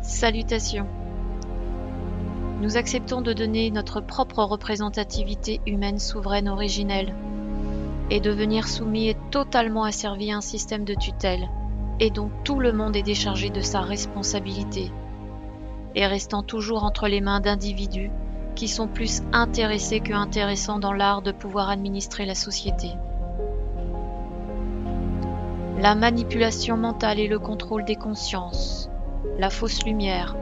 Salutations. Nous acceptons de donner notre propre représentativité humaine souveraine originelle et devenir soumis et totalement asservi à un système de tutelle et dont tout le monde est déchargé de sa responsabilité et restant toujours entre les mains d'individus qui sont plus intéressés que intéressants dans l'art de pouvoir administrer la société. La manipulation mentale et le contrôle des consciences, la fausse lumière,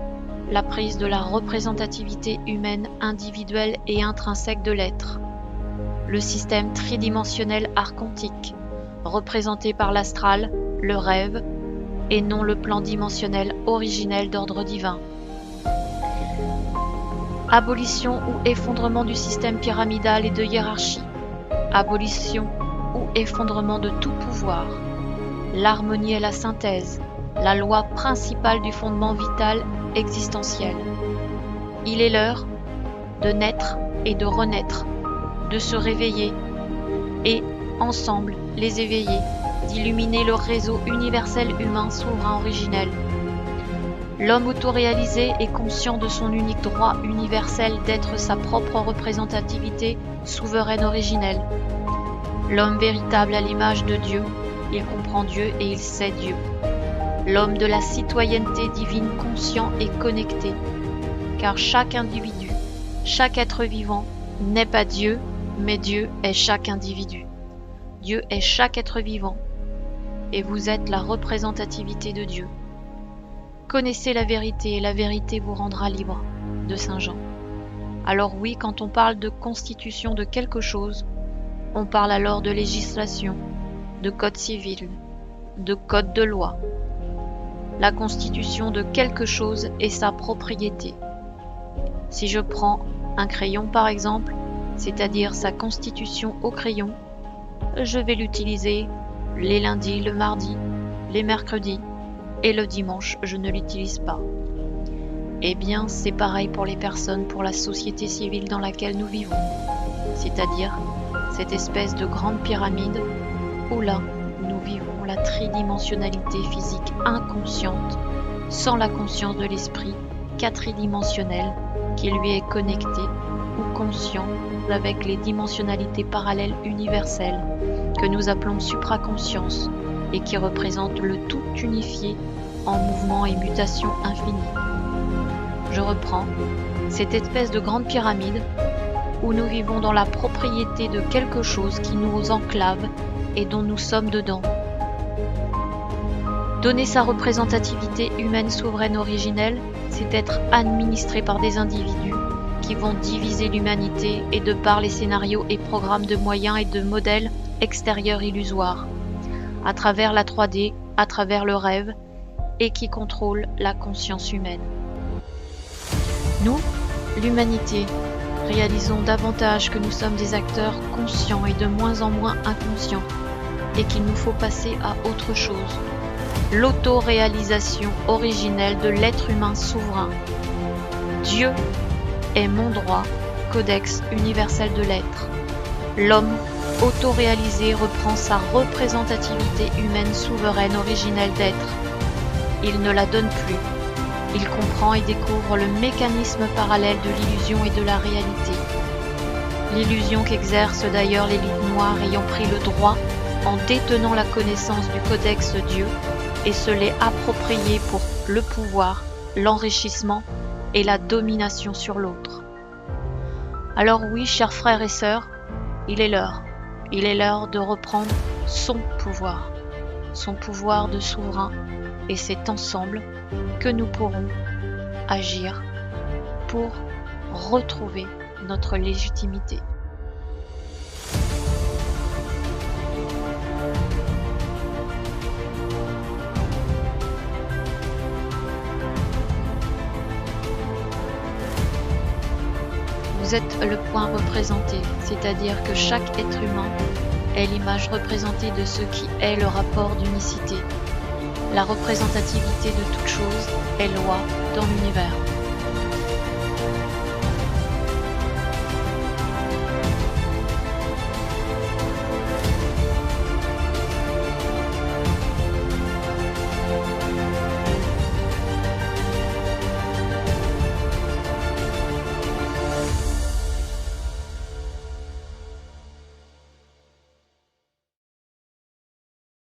la prise de la représentativité humaine individuelle et intrinsèque de l'être, le système tridimensionnel archontique, représenté par l'astral, le rêve, et non le plan dimensionnel originel d'ordre divin. Abolition ou effondrement du système pyramidal et de hiérarchie, abolition ou effondrement de tout pouvoir, l'harmonie et la synthèse, la loi principale du fondement vital existentiel. Il est l'heure de naître et de renaître, de se réveiller et, ensemble, les éveillés, d'illuminer le réseau universel humain souverain originel. L'homme autoréalisé est conscient de son unique droit universel d'être sa propre représentativité souveraine originelle. L'homme véritable à l'image de Dieu, il comprend Dieu et il sait Dieu. L'homme de la citoyenneté divine conscient et connecté, car chaque individu, chaque être vivant n'est pas Dieu, mais Dieu est chaque individu. Dieu est chaque être vivant, et vous êtes la représentativité de Dieu. Connaissez la vérité, et la vérité vous rendra libre, de Saint Jean. Alors oui, quand on parle de constitution de quelque chose, on parle alors de législation, de code civil, de code de loi. La constitution de quelque chose est sa propriété. Si je prends un crayon par exemple, c'est-à-dire sa constitution au crayon, je vais l'utiliser les lundis, le mardi, les mercredis et le dimanche, je ne l'utilise pas. Eh bien, c'est pareil pour les personnes, pour la société civile dans laquelle nous vivons, c'est-à-dire cette espèce de grande pyramide où là, nous vivons la tridimensionnalité physique inconsciente, sans la conscience de l'esprit quatridimensionnel qui lui est connecté ou conscient avec les dimensionnalités parallèles universelles que nous appelons supraconscience et qui représentent le tout unifié en mouvement et mutation infinie. Je reprends, cette espèce de grande pyramide où nous vivons dans la propriété de quelque chose qui nous enclave et dont nous sommes dedans. Donner sa représentativité humaine souveraine originelle, c'est être administré par des individus qui vont diviser l'humanité et de par les scénarios et programmes de moyens et de modèles extérieurs illusoires, à travers la 3D, à travers le rêve, et qui contrôlent la conscience humaine. Nous, l'humanité, réalisons davantage que nous sommes des acteurs conscients et de moins en moins inconscients, et qu'il nous faut passer à autre chose. L'autoréalisation originelle de l'être humain souverain. Dieu est mon droit, codex universel de l'être. L'homme autoréalisé reprend sa représentativité humaine souveraine originelle d'être. Il ne la donne plus. Il comprend et découvre le mécanisme parallèle de l'illusion et de la réalité. L'illusion qu'exerce d'ailleurs l'élite noire ayant pris le droit en détenant la connaissance du codex Dieu et se l'est approprié pour le pouvoir, l'enrichissement et la domination sur l'autre. Alors oui, chers frères et sœurs, il est l'heure de reprendre son pouvoir de souverain, et c'est ensemble que nous pourrons agir pour retrouver notre légitimité. Vous êtes le point représenté, c'est-à-dire que chaque être humain est l'image représentée de ce qui est le rapport d'unicité. La représentativité de toute chose est loi dans l'univers.